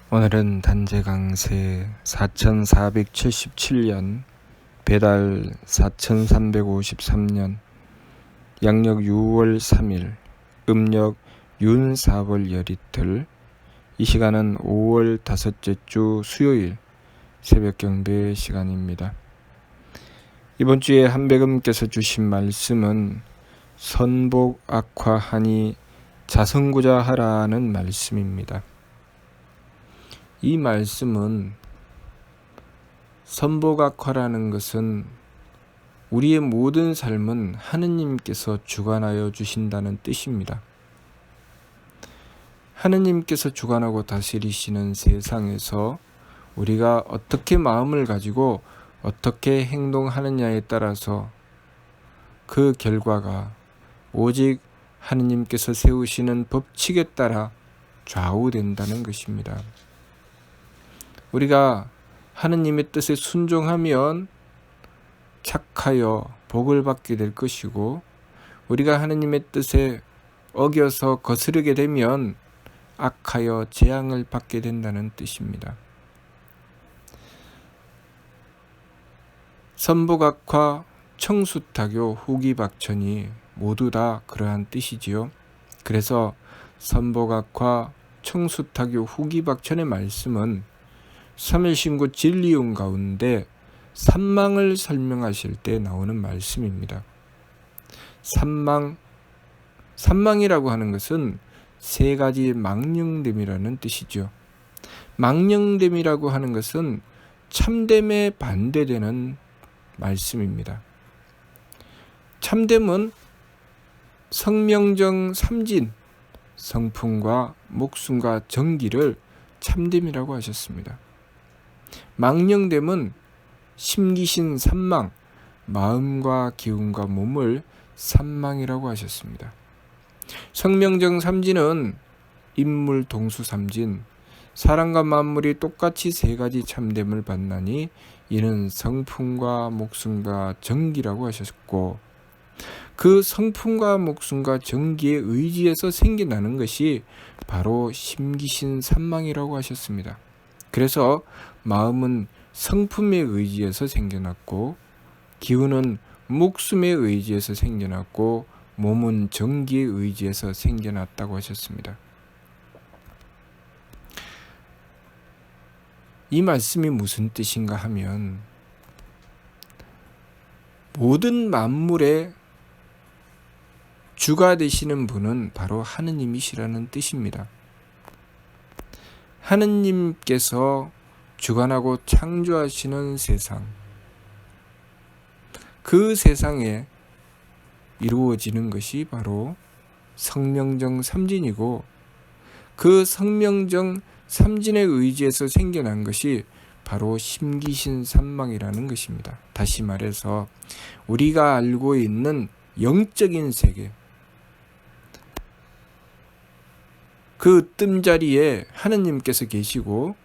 오늘은 단재 강세 4477년 배달 4353년 양력 6월 3일 음력 윤4월 열이틀. 이 시간은 5월 다섯째 주 수요일 새벽 경배 시간입니다. 이번 주에 한백음께서 주신 말씀은 선복 악화하니 자성구자 하라는 말씀입니다. 이 말씀은 선복악화라는 것은 우리의 모든 삶은 하느님께서 주관하여 주신다는 뜻입니다. 하느님께서 주관하고 다스리시는 세상에서 우리가 어떻게 마음을 가지고 어떻게 행동하느냐에 따라서 그 결과가 오직 하느님께서 세우시는 법칙에 따라 좌우된다는 것입니다. 우리가 하느님의 뜻에 순종하면 착하여 복을 받게 될 것이고, 우리가 하느님의 뜻에 어겨서 거스르게 되면 악하여 재앙을 받게 된다는 뜻입니다. 선복악화, 청수타교, 후기박천이 모두 다 그러한 뜻이지요. 그래서 선복악화, 청수타교, 후기박천의 말씀은 3일신구 진리용 가운데 산망을 설명하실 때 나오는 말씀입니다. 산망이라고 하는 것은 세 가지 망령됨이라는 뜻이죠. 망령됨이라고 하는 것은 참됨에 반대되는 말씀입니다. 참됨은 성명정 삼진, 성품과 목숨과 정기를 참됨이라고 하셨습니다. 망령됨은 심기신 삼망, 마음과 기운과 몸을 삼망이라고 하셨습니다. 성명정 삼진은 인물 동수 삼진, 사람과 만물이 똑같이 세 가지 참됨을 받나니 이는 성품과 목숨과 정기라고 하셨고, 그 성품과 목숨과 정기의 의지에서 생겨나는 것이 바로 심기신 삼망이라고 하셨습니다. 그래서 마음은 성품의 의지에서 생겨났고, 기운은 목숨의 의지에서 생겨났고, 몸은 정기의 의지에서 생겨났다고 하셨습니다. 이 말씀이 무슨 뜻인가 하면, 모든 만물의 주가 되시는 분은 바로 하느님이시라는 뜻입니다. 하느님께서 주관하고 창조하시는 세상, 그 세상에 이루어지는 것이 바로 성명정 삼진이고, 그 성명정 삼진의 의지에서 생겨난 것이 바로 심기신 삼망이라는 것입니다. 다시 말해서 우리가 알고 있는 영적인 세계, 그 뜸자리에 하느님께서 계시고,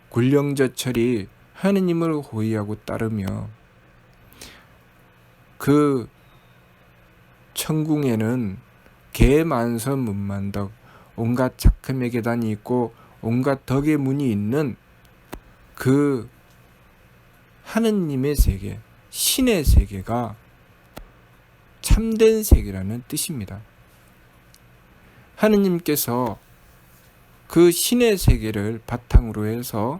굴령저철이 하느님을 호위하고 따르며, 그 천궁에는 개만선 문만덕, 온갖 착함의 계단이 있고 온갖 덕의 문이 있는 그 하느님의 세계, 신의 세계가 참된 세계라는 뜻입니다. 하느님께서 그 신의 세계를 바탕으로 해서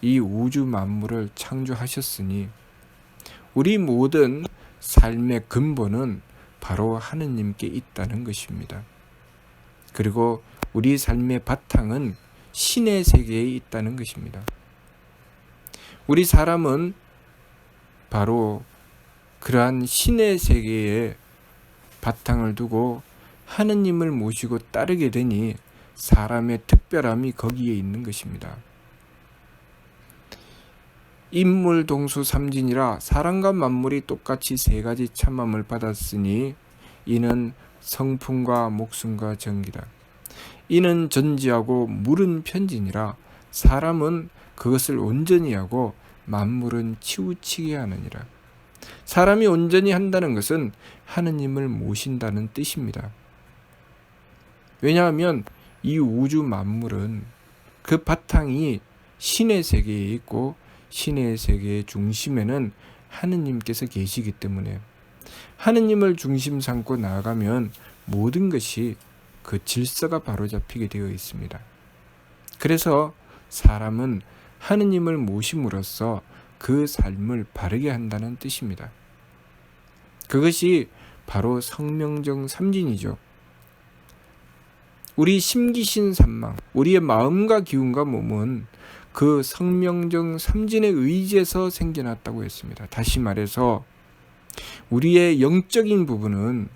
이 우주 만물을 창조하셨으니 우리 모든 삶의 근본은 바로 하느님께 있다는 것입니다. 그리고 우리 삶의 바탕은 신의 세계에 있다는 것입니다. 우리 사람은 바로 그러한 신의 세계에 바탕을 두고 하느님을 모시고 따르게 되니 사람의 특별함이 거기에 있는 것입니다. 인물 동수 삼진이라 사람과 만물이 똑같이 세 가지 참함을 받았으니 이는 성품과 목숨과 정기라. 이는 전지하고 물은 편진이라 사람은 그것을 온전히 하고 만물은 치우치게 하느니라. 사람이 온전히 한다는 것은 하느님을 모신다는 뜻입니다. 왜냐하면 이 우주 만물은 그 바탕이 신의 세계에 있고 신의 세계의 중심에는 하느님께서 계시기 때문에 하느님을 중심 삼고 나아가면 모든 것이 그 질서가 바로잡히게 되어 있습니다. 그래서 사람은 하느님을 모심으로써 그 삶을 바르게 한다는 뜻입니다. 그것이 바로 성명정 삼진이죠. 우리 심기신 삼망, 우리의 마음과 기운과 몸은 그 성명정 삼진의 의지에서 생겨났다고 했습니다. 다시 말해서 우리의 영적인 부분은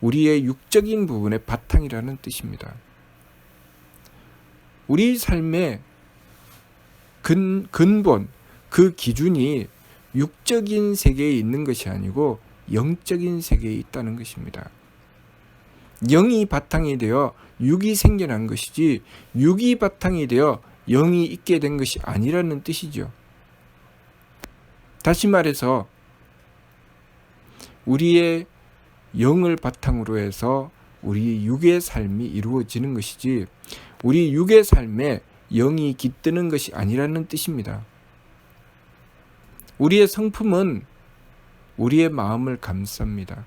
우리의 육적인 부분의 바탕이라는 뜻입니다. 우리 삶의 근본, 그 기준이 육적인 세계에 있는 것이 아니고 영적인 세계에 있다는 것입니다. 영이 바탕이 되어 육이 생겨난 것이지 육이 바탕이 되어 영이 있게 된 것이 아니라는 뜻이죠. 다시 말해서 우리의 영을 바탕으로 해서 우리 육의 삶이 이루어지는 것이지 우리 육의 삶에 영이 깃드는 것이 아니라는 뜻입니다. 우리의 성품은 우리의 마음을 감쌉니다.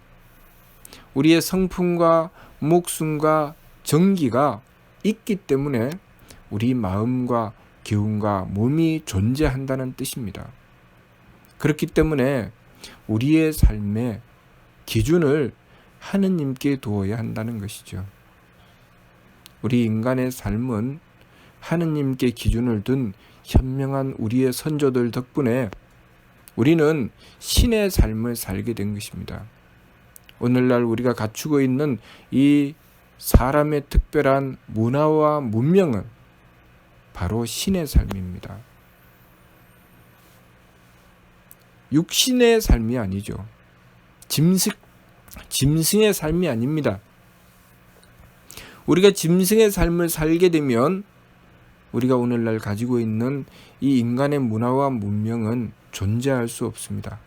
우리의 성품과 목숨과 정기가 있기 때문에 우리 마음과 기운과 몸이 존재한다는 뜻입니다. 그렇기 때문에 우리의 삶의 기준을 하느님께 두어야 한다는 것이죠. 우리 인간의 삶은 하느님께 기준을 둔 현명한 우리의 선조들 덕분에 우리는 신의 삶을 살게 된 것입니다. 오늘날 우리가 갖추고 있는 이 사람의 특별한 문화와 문명은 바로 신의 삶입니다. 육신의 삶이 아니죠. 짐승의 삶이 아닙니다. 우리가 짐승의 삶을 살게 되면 우리가 오늘날 가지고 있는 이 인간의 문화와 문명은 존재할 수 없습니다.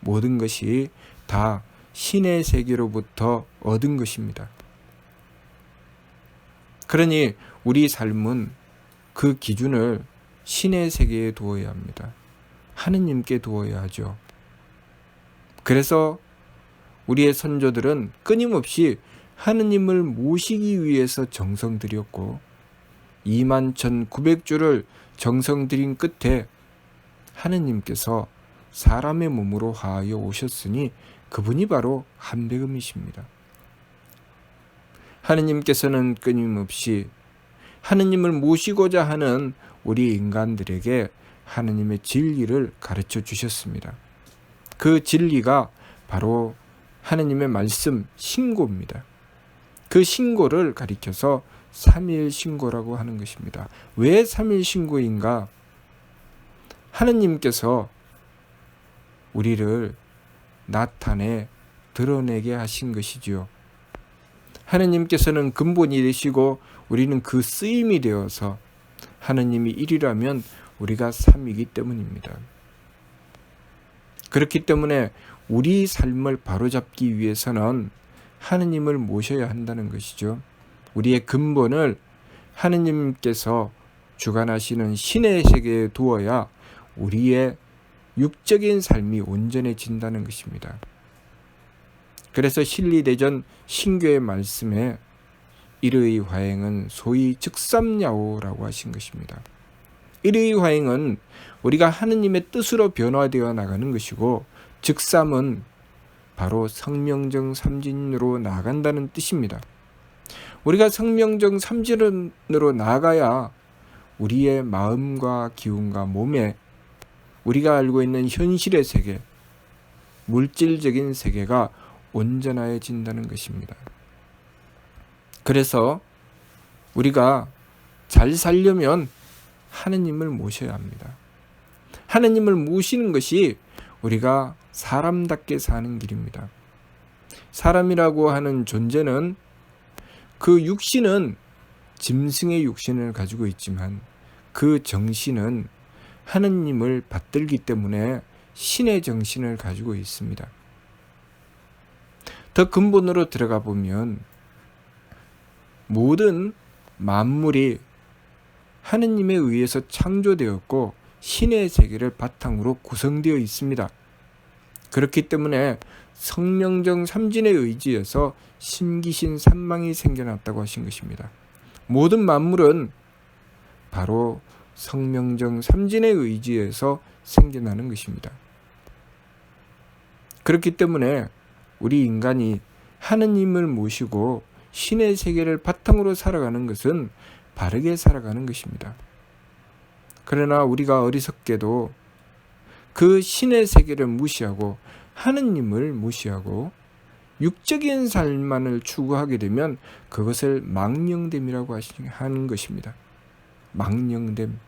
모든 것이 다 신의 세계로부터 얻은 것입니다. 그러니 우리 삶은 그 기준을 신의 세계에 두어야 합니다. 하느님께 두어야 하죠. 그래서 우리의 선조들은 끊임없이 하느님을 모시기 위해서 정성 들였고 21,900주를 정성 들인 끝에 하느님께서 사람의 몸으로 화하여 오셨으니 그분이 바로 한백음이십니다. 하느님께서는 끊임없이 하느님을 모시고자 하는 우리 인간들에게 하느님의 진리를 가르쳐 주셨습니다. 그 진리가 바로 하느님의 말씀 신고입니다. 그 신고를 가리켜서 삼일신고라고 하는 것입니다. 왜 삼일신고인가? 하느님께서 우리를 나타내 드러내게 하신 것이지요. 하느님께서는 근본이 되시고 우리는 그 쓰임이 되어서 하느님이 1이라면 우리가 3이기 때문입니다. 그렇기 때문에 우리 삶을 바로잡기 위해서는 하느님을 모셔야 한다는 것이죠. 우리의 근본을 하느님께서 주관하시는 신의 세계에 두어야 우리의 육적인 삶이 온전해진다는 것입니다. 그래서 신리대전 신교의 말씀에 일의 화행은 소위 즉삼야오라고 하신 것입니다. 일의 화행은 우리가 하느님의 뜻으로 변화되어 나가는 것이고 즉삼은 바로 성명정 삼진으로 나아간다는 뜻입니다. 우리가 성명정 삼진으로 나아가야 우리의 마음과 기운과 몸에 우리가 알고 있는 현실의 세계, 물질적인 세계가 온전해진다는 것입니다. 그래서 우리가 잘 살려면 하느님을 모셔야 합니다. 하느님을 모시는 것이 우리가 사람답게 사는 길입니다. 사람이라고 하는 존재는 그 육신은 짐승의 육신을 가지고 있지만 그 정신은 하느님을 받들기 때문에 신의 정신을 가지고 있습니다. 더 근본으로 들어가 보면 모든 만물이 하느님에 의해서 창조되었고 신의 세계를 바탕으로 구성되어 있습니다. 그렇기 때문에 성명정 삼진에 의지해서 신기신 삼망이 생겨났다고 하신 것입니다. 모든 만물은 바로 성명정 삼진에 의지해서 생겨나는 것입니다. 그렇기 때문에 우리 인간이 하느님을 모시고 신의 세계를 바탕으로 살아가는 것은 바르게 살아가는 것입니다. 그러나 우리가 어리석게도 그 신의 세계를 무시하고 하느님을 무시하고 육적인 삶만을 추구하게 되면 그것을 망령됨이라고 하는 것입니다. 망령됨.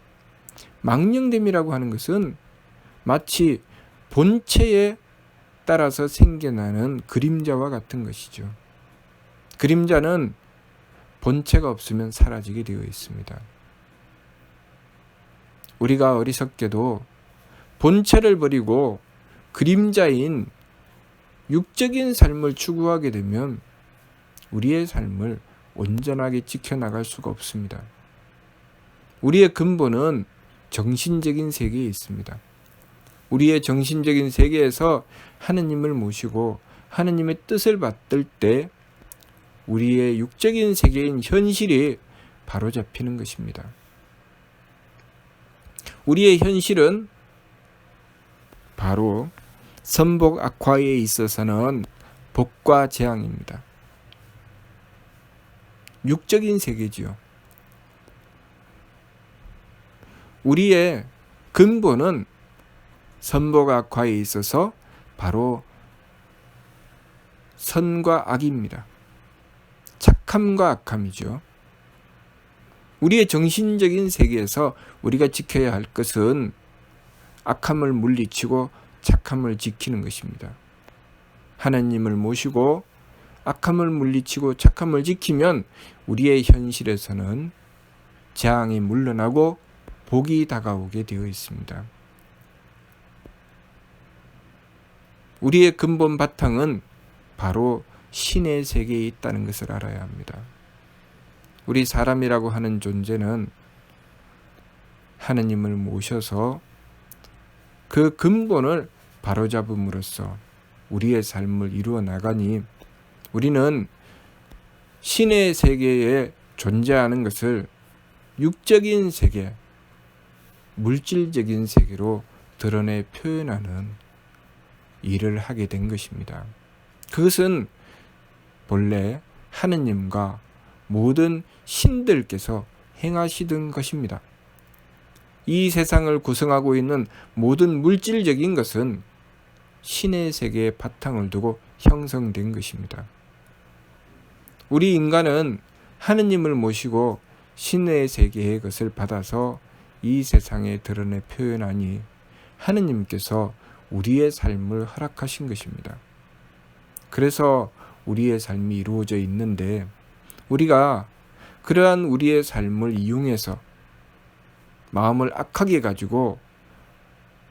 망령됨이라고 하는 것은 마치 본체에 따라서 생겨나는 그림자와 같은 것이죠. 그림자는 본체가 없으면 사라지게 되어 있습니다. 우리가 어리석게도 본체를 버리고 그림자인 육적인 삶을 추구하게 되면 우리의 삶을 온전하게 지켜나갈 수가 없습니다. 우리의 근본은 정신적인 세계에 있습니다. 우리의 정신적인 세계에서 하느님을 모시고 하느님의 뜻을 받들 때 우리의 육적인 세계인 현실이 바로잡히는 것입니다. 우리의 현실은 바로 선복 악화에 있어서는 복과 재앙입니다. 육적인 세계지요. 우리의 근본은 선복 악화에 있어서 바로 선과 악입니다. 착함과 악함이죠. 우리의 정신적인 세계에서 우리가 지켜야 할 것은 악함을 물리치고 착함을 지키는 것입니다. 하나님을 모시고 악함을 물리치고 착함을 지키면 우리의 현실에서는 재앙이 물러나고 복이 다가오게 되어 있습니다. 우리의 근본 바탕은 바로 신의 세계에 있다는 것을 알아야 합니다. 우리 사람이라고 하는 존재는 하느님을 모셔서 그 근본을 바로잡음으로써 우리의 삶을 이루어 나가니 우리는 신의 세계에 존재하는 것을 육적인 세계, 물질적인 세계로 드러내 표현하는 일을 하게 된 것입니다. 그것은 본래 하느님과 모든 신들께서 행하시던 것입니다. 이 세상을 구성하고 있는 모든 물질적인 것은 신의 세계에 바탕을 두고 형성된 것입니다. 우리 인간은 하느님을 모시고 신의 세계의 것을 받아서 이 세상에 드러내 표현하니 하느님께서 우리의 삶을 허락하신 것입니다. 그래서 우리의 삶이 이루어져 있는데 우리가 그러한 우리의 삶을 이용해서 마음을 악하게 가지고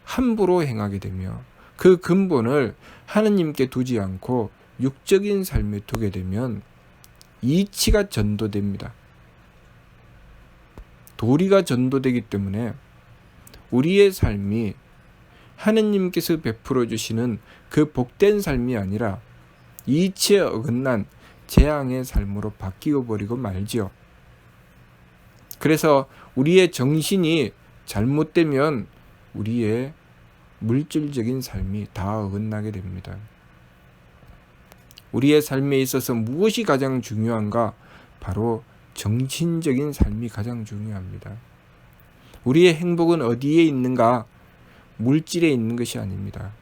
함부로 행하게 되며 그 근본을 하느님께 두지 않고 육적인 삶에 두게 되면 이치가 전도됩니다. 도리가 전도되기 때문에 우리의 삶이 하느님께서 베풀어 주시는 그 복된 삶이 아니라 이치에 어긋난 재앙의 삶으로 바뀌어 버리고 말지요. 그래서 우리의 정신이 잘못되면 우리의 물질적인 삶이 다 어긋나게 됩니다. 우리의 삶에 있어서 무엇이 가장 중요한가? 바로 정신적인 삶이 가장 중요합니다. 우리의 행복은 어디에 있는가? 물질에 있는 것이 아닙니다.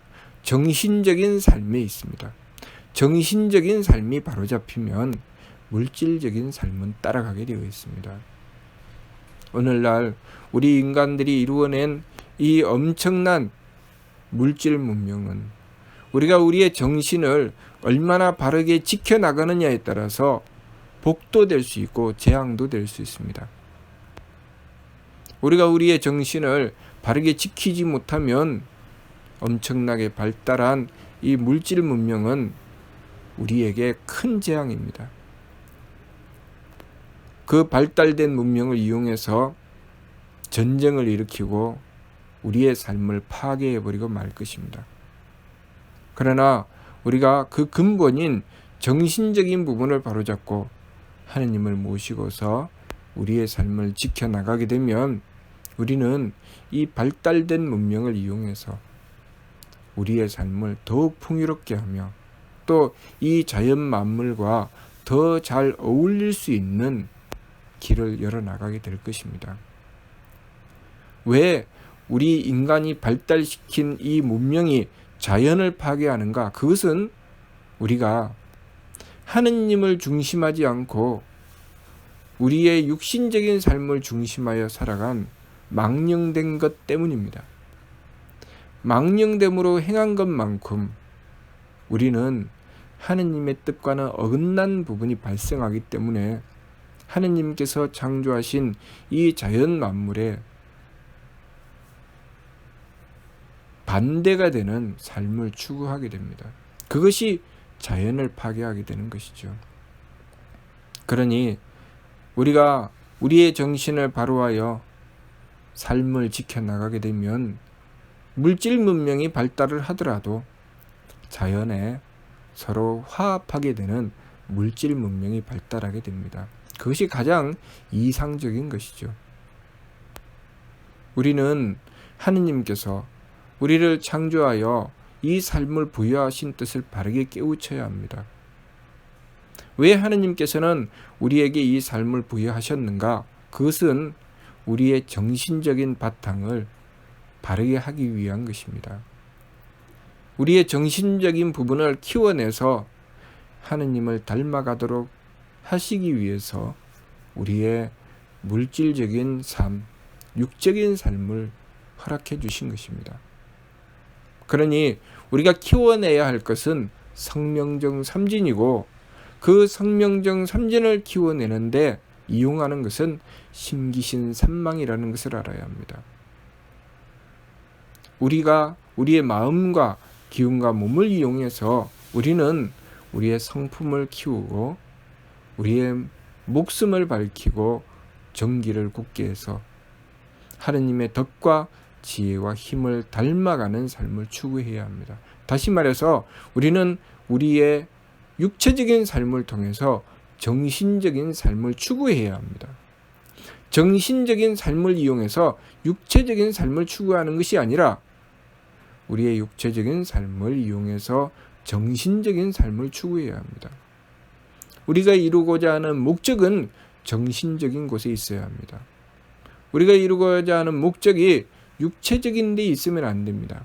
정신적인 삶에 있습니다. 정신적인 삶이 바로잡히면 물질적인 삶은 따라가게 되어 있습니다. 오늘날 우리 인간들이 이루어낸 이 엄청난 물질 문명은 우리가 우리의 정신을 얼마나 바르게 지켜나가느냐에 따라서 복도 될 수 있고 재앙도 될 수 있습니다. 우리가 우리의 정신을 바르게 지키지 못하면 엄청나게 발달한 이 물질 문명은 우리에게 큰 재앙입니다. 그 발달된 문명을 이용해서 전쟁을 일으키고 우리의 삶을 파괴해버리고 말 것입니다. 그러나 우리가 그 근본인 정신적인 부분을 바로잡고 하느님을 모시고서 우리의 삶을 지켜나가게 되면 우리는 이 발달된 문명을 이용해서 우리의 삶을 더욱 풍요롭게 하며 또 이 자연 만물과 더 잘 어울릴 수 있는 길을 열어나가게 될 것입니다. 왜 우리 인간이 발달시킨 이 문명이 자연을 파괴하는가? 그것은 우리가 하느님을 중심하지 않고 우리의 육신적인 삶을 중심하여 살아간 망령된 것 때문입니다. 망령됨으로 행한 것만큼 우리는 하느님의 뜻과는 어긋난 부분이 발생하기 때문에 하느님께서 창조하신 이 자연 만물에 반대가 되는 삶을 추구하게 됩니다. 그것이 자연을 파괴하게 되는 것이죠. 그러니 우리가 우리의 정신을 바로하여 삶을 지켜나가게 되면 물질 문명이 발달을 하더라도 자연에 서로 화합하게 되는 물질 문명이 발달하게 됩니다. 그것이 가장 이상적인 것이죠. 우리는 하느님께서 우리를 창조하여 이 삶을 부여하신 뜻을 바르게 깨우쳐야 합니다. 왜 하느님께서는 우리에게 이 삶을 부여하셨는가? 그것은 우리의 정신적인 바탕을 바르게 하기 위한 것입니다. 우리의 정신적인 부분을 키워내서 하느님을 닮아가도록 하시기 위해서 우리의 물질적인 삶, 육적인 삶을 허락해 주신 것입니다. 그러니 우리가 키워내야 할 것은 성명정 삼진이고 그 성명정 삼진을 키워내는데 이용하는 것은 심기신 삼망이라는 것을 알아야 합니다. 우리가 우리의 마음과 기운과 몸을 이용해서 우리는 우리의 성품을 키우고 우리의 목숨을 밝히고 정기를 굳게 해서 하느님의 덕과 지혜와 힘을 닮아가는 삶을 추구해야 합니다. 다시 말해서 우리는 우리의 육체적인 삶을 통해서 정신적인 삶을 추구해야 합니다. 정신적인 삶을 이용해서 육체적인 삶을 추구하는 것이 아니라 우리의 육체적인 삶을 이용해서 정신적인 삶을 추구해야 합니다. 우리가 이루고자 하는 목적은 정신적인 곳에 있어야 합니다. 우리가 이루고자 하는 목적이 육체적인 데 있으면 안 됩니다.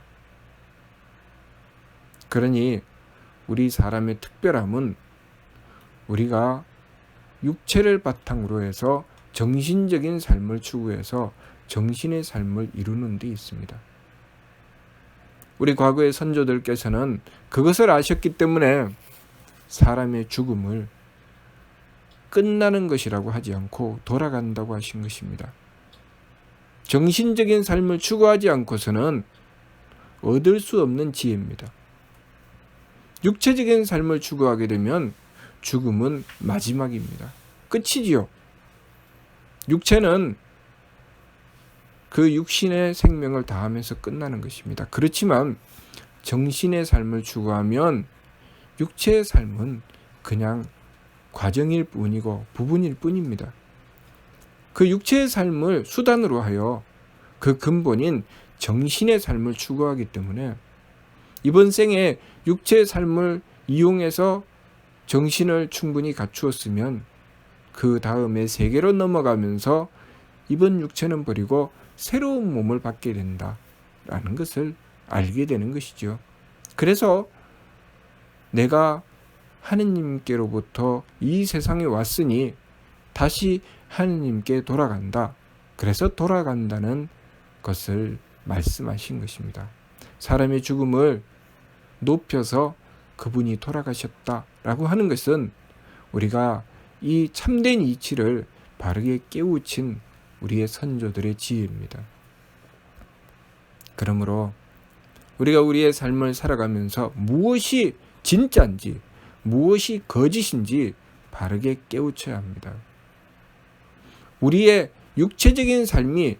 그러니 우리 사람의 특별함은 우리가 육체를 바탕으로 해서 정신적인 삶을 추구해서 정신의 삶을 이루는 데 있습니다. 우리 과거의 선조들께서는 그것을 아셨기 때문에 사람의 죽음을 끝나는 것이라고 하지 않고 돌아간다고 하신 것입니다. 정신적인 삶을 추구하지 않고서는 얻을 수 없는 지혜입니다. 육체적인 삶을 추구하게 되면 죽음은 마지막입니다. 끝이지요. 육체는 그 육신의 생명을 다하면서 끝나는 것입니다. 그렇지만 정신의 삶을 추구하면 육체의 삶은 그냥 과정일 뿐이고 부분일 뿐입니다. 그 육체의 삶을 수단으로 하여 그 근본인 정신의 삶을 추구하기 때문에 이번 생에 육체의 삶을 이용해서 정신을 충분히 갖추었으면 그 다음에 세계로 넘어가면서 이번 육체는 버리고 새로운 몸을 받게 된다라는 것을 알게 되는 것이죠. 그래서 내가 하느님께로부터 이 세상에 왔으니 다시 하느님께 돌아간다. 그래서 돌아간다는 것을 말씀하신 것입니다. 사람의 죽음을 높여서 그분이 돌아가셨다라고 하는 것은 우리가 이 참된 이치를 바르게 깨우친 우리의 선조들의 지혜입니다. 그러므로 우리가 우리의 삶을 살아가면서 무엇이 진짜인지 무엇이 거짓인지 바르게 깨우쳐야 합니다. 우리의 육체적인 삶이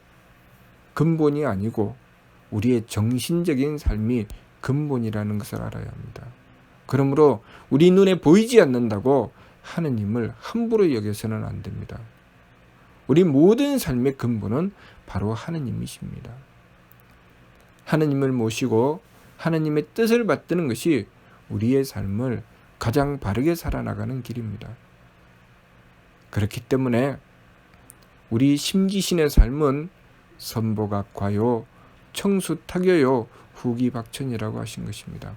근본이 아니고 우리의 정신적인 삶이 근본이라는 것을 알아야 합니다. 그러므로 우리 눈에 보이지 않는다고 하느님을 함부로 여겨서는 안 됩니다. 우리 모든 삶의 근본은 바로 하느님이십니다. 하느님을 모시고 하느님의 뜻을 받드는 것이 우리의 삶을 가장 바르게 살아나가는 길입니다. 그렇기 때문에 우리 심기신의 삶은 선보각화요, 청수탁여요, 후기박천이라고 하신 것입니다.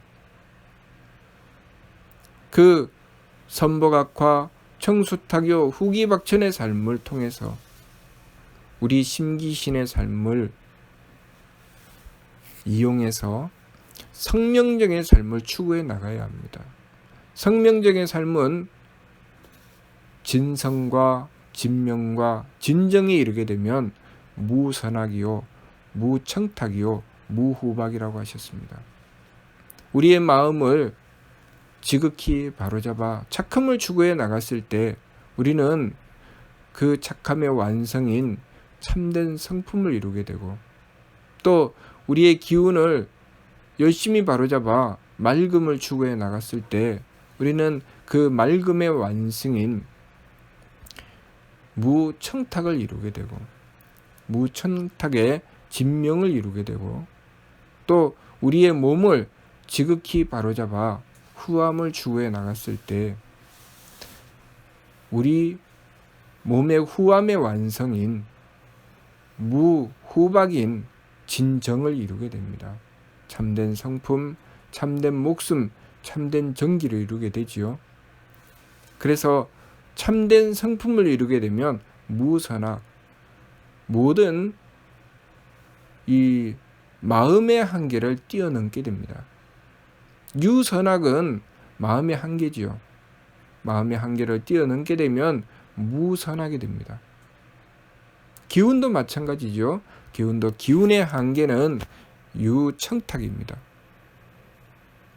그 선보각화, 청수탁여, 후기박천의 삶을 통해서 우리 심기신의 삶을 이용해서 성명적인 삶을 추구해 나가야 합니다. 성명적인 삶은 진성과 진명과 진정에 이르게 되면 무선악이요, 무청탁이요, 무후박이라고 하셨습니다. 우리의 마음을 지극히 바로잡아 착함을 추구해 나갔을 때 우리는 그 착함의 완성인 참된 성품을 이루게 되고, 또 우리의 기운을 열심히 바로잡아 맑음을 추구해 나갔을 때 우리는 그 맑음의 완성인 무청탁을 이루게 되고, 무청탁의 진명을 이루게 되고, 또 우리의 몸을 지극히 바로잡아 후함을 추구해 나갔을 때 우리 몸의 후함의 완성인 무후박인 진정을 이루게 됩니다. 참된 성품, 참된 목숨, 참된 정기를 이루게 되지요. 그래서 참된 성품을 이루게 되면 무선악, 모든 이 마음의 한계를 뛰어넘게 됩니다. 유선악은 마음의 한계지요. 마음의 한계를 뛰어넘게 되면 무선악이 됩니다. 기운도 마찬가지죠. 기운의 한계는 유청탁입니다.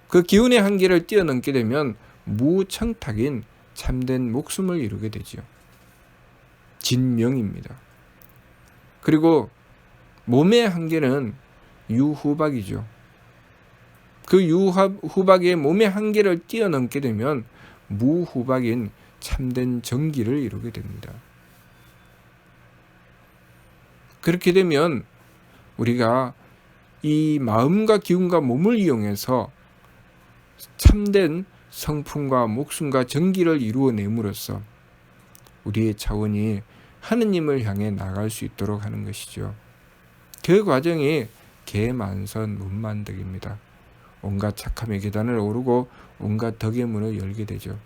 그 기운의 한계를 뛰어넘게 되면 무청탁인 참된 목숨을 이루게 되지요. 진명입니다. 그리고 몸의 한계는 유후박이죠. 그 유후박의 몸의 한계를 뛰어넘게 되면 무후박인 참된 정기를 이루게 됩니다. 그렇게 되면 우리가 이 마음과 기운과 몸을 이용해서 참된 성품과 목숨과 정기를 이루어냄으로써 우리의 차원이 하느님을 향해 나갈 수 있도록 하는 것이죠. 그 과정이 개만선문만덕입니다. 온갖 착함의 계단을 오르고 온갖 덕의 문을 열게 되죠.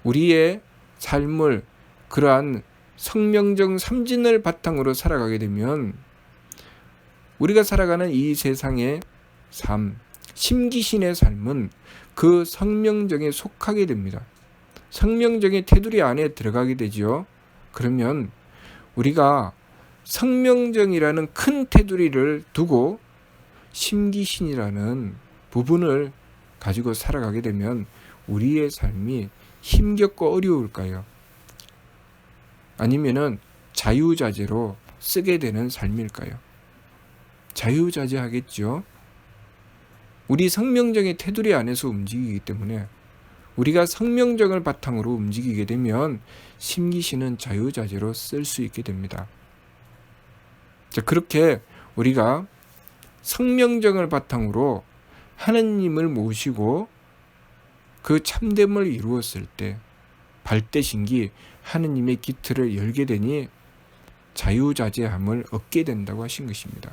우리의 삶을 그러한 성명정 삼진을 바탕으로 살아가게 되면 우리가 살아가는 이 세상의 삶, 심기신의 삶은 그 성명정에 속하게 됩니다. 성명정의 테두리 안에 들어가게 되지요. 그러면 우리가 성명정이라는 큰 테두리를 두고 심기신이라는 부분을 가지고 살아가게 되면 우리의 삶이 힘겹고 어려울까요? 아니면은 자유자재로 쓰게 되는 삶일까요? 자유자재하겠죠. 우리 성명정의 테두리 안에서 움직이기 때문에 우리가 성명정을 바탕으로 움직이게 되면 심기신은 자유자재로 쓸 수 있게 됩니다. 자, 그렇게 우리가 성명정을 바탕으로 하느님을 모시고 그 참됨을 이루었을 때 발대신기 하느님의 기틀을 열게 되니 자유자재함을 얻게 된다고 하신 것입니다.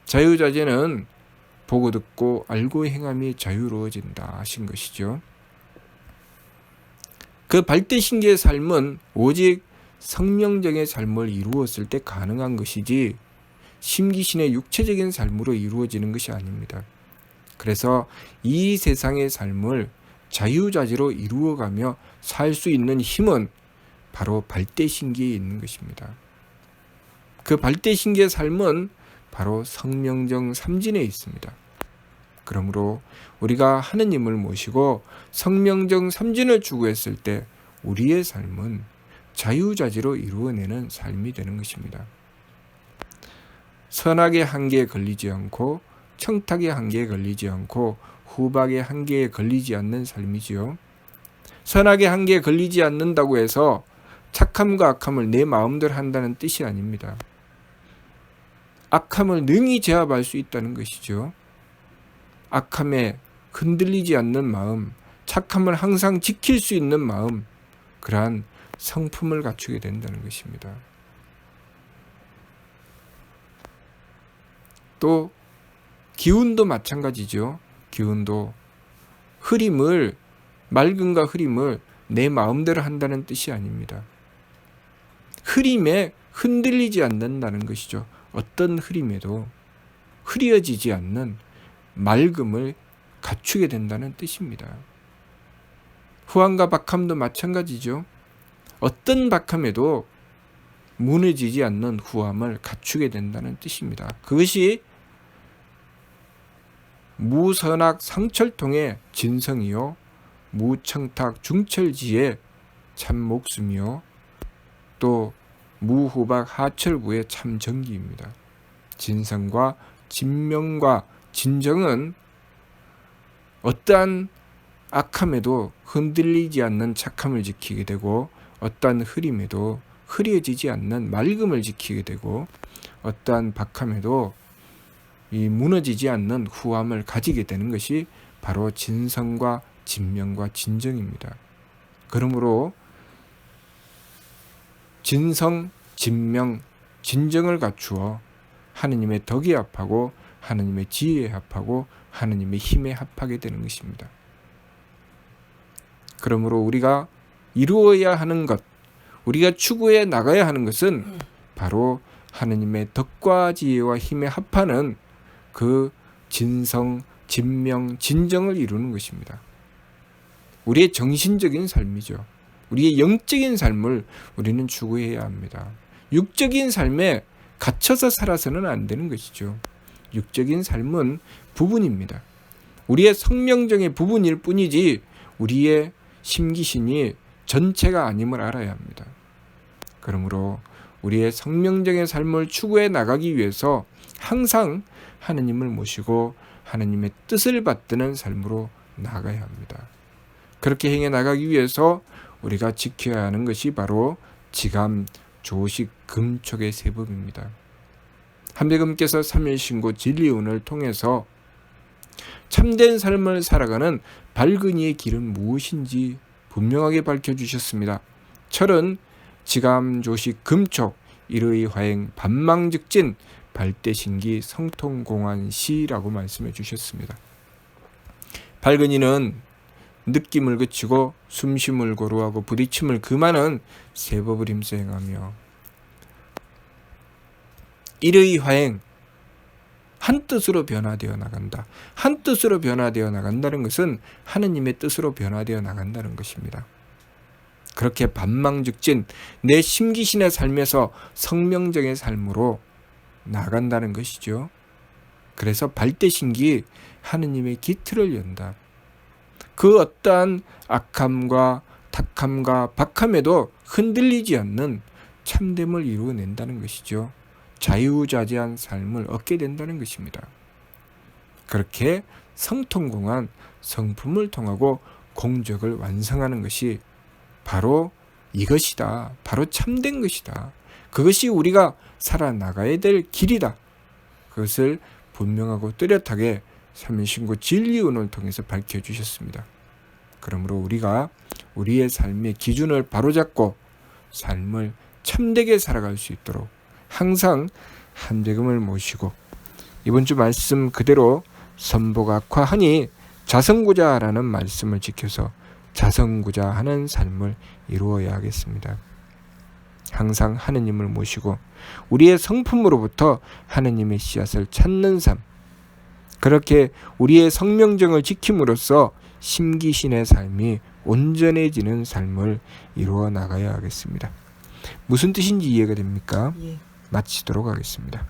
자유자재는 보고 듣고 알고 행함이 자유로워진다 하신 것이죠. 그 발대신기의 삶은 오직 성명정의 삶을 이루었을 때 가능한 것이지 심기신의 육체적인 삶으로 이루어지는 것이 아닙니다. 그래서 이 세상의 삶을 자유자재로 이루어가며 살 수 있는 힘은 바로 발대신기에 있는 것입니다. 그 발대신기의 삶은 바로 성명정 삼진에 있습니다. 그러므로 우리가 하느님을 모시고 성명정 삼진을 추구했을 때 우리의 삶은 자유자재로 이루어내는 삶이 되는 것입니다. 선악의 한계에 걸리지 않고 청탁의 한계에 걸리지 않고 후박의 한계에 걸리지 않는 삶이지요. 선악의 한계에 걸리지 않는다고 해서 착함과 악함을 내 마음대로 한다는 뜻이 아닙니다. 악함을 능히 제압할 수 있다는 것이죠. 악함에 흔들리지 않는 마음, 착함을 항상 지킬 수 있는 마음, 그러한 성품을 갖추게 된다는 것입니다. 또 기운도 마찬가지죠. 기운도 맑음과 흐림을 내 마음대로 한다는 뜻이 아닙니다. 흐림에 흔들리지 않는다는 것이죠. 어떤 흐림에도 흐려지지 않는 맑음을 갖추게 된다는 뜻입니다. 후함과 박함도 마찬가지죠. 어떤 박함에도 무너지지 않는 후함을 갖추게 된다는 뜻입니다. 그것이 무선악 상철통의 진성이요 무청탁 중철지의 참 목숨이요 또 무후박 하철부의 참 정기입니다. 진성과 진명과 진정은 어떠한 악함에도 흔들리지 않는 착함을 지키게 되고 어떠한 흐림에도 흐려지지 않는 맑음을 지키게 되고 어떠한 박함에도 이 무너지지 않는 후함을 가지게 되는 것이 바로 진성과 진명과 진정입니다. 그러므로 진성, 진명, 진정을 갖추어 하느님의 덕에 합하고 하느님의 지혜에 합하고 하느님의 힘에 합하게 되는 것입니다. 그러므로 우리가 이루어야 하는 것, 우리가 추구해 나가야 하는 것은 바로 하느님의 덕과 지혜와 힘에 합하는 그 진성, 진명, 진정을 이루는 것입니다. 우리의 정신적인 삶이죠. 우리의 영적인 삶을 우리는 추구해야 합니다. 육적인 삶에 갇혀서 살아서는 안 되는 것이죠. 육적인 삶은 부분입니다. 우리의 성명정의 부분일 뿐이지 우리의 심기신이 전체가 아님을 알아야 합니다. 그러므로 우리의 성명정의 삶을 추구해 나가기 위해서 항상 하느님을 모시고 하느님의 뜻을 받드는 삶으로 나아가야 합니다. 그렇게 행해 나가기 위해서 우리가 지켜야 하는 것이 바로 지감, 조식, 금촉의 세법입니다. 한배금께서 3일 신고 진리운을 통해서 참된 삶을 살아가는 발근이의 길은 무엇인지 분명하게 밝혀주셨습니다. 철은 지감, 조식, 금촉, 일의 화행, 반망즉진, 발대신기, 성통공안시라고 말씀해 주셨습니다. 발근이는 느낌을 그치고 숨쉼을 고루하고 부딪힘을 금하는 세법을 힘써 행하며 일의 화행, 한 뜻으로 변화되어 나간다. 한 뜻으로 변화되어 나간다는 것은 하느님의 뜻으로 변화되어 나간다는 것입니다. 그렇게 반망즉진 내 심기신의 삶에서 성명정의 삶으로 나간다는 것이죠. 그래서 발대신기 하느님의 기틀을 연다. 그 어떠한 악함과 탁함과 박함에도 흔들리지 않는 참됨을 이루어낸다는 것이죠. 자유자재한 삶을 얻게 된다는 것입니다. 그렇게 성통공한 성품을 통하고 공적을 완성하는 것이 바로 이것이다. 바로 참된 것이다. 그것이 우리가 살아나가야 될 길이다. 그것을 분명하고 뚜렷하게 삼일신고 진리운을 통해서 밝혀주셨습니다. 그러므로 우리가 우리의 삶의 기준을 바로잡고 삶을 참되게 살아갈 수 있도록 항상 한배금을 모시고 이번 주 말씀 그대로 선복악화하니 자성구자라는 말씀을 지켜서 자성구자하는 삶을 이루어야 하겠습니다. 항상 하느님을 모시고 우리의 성품으로부터 하느님의 씨앗을 찾는 삶, 그렇게 우리의 성명정을 지킴으로써 심기신의 삶이 온전해지는 삶을 이루어 나가야 하겠습니다. 무슨 뜻인지 이해가 됩니까? 예. 마치도록 하겠습니다.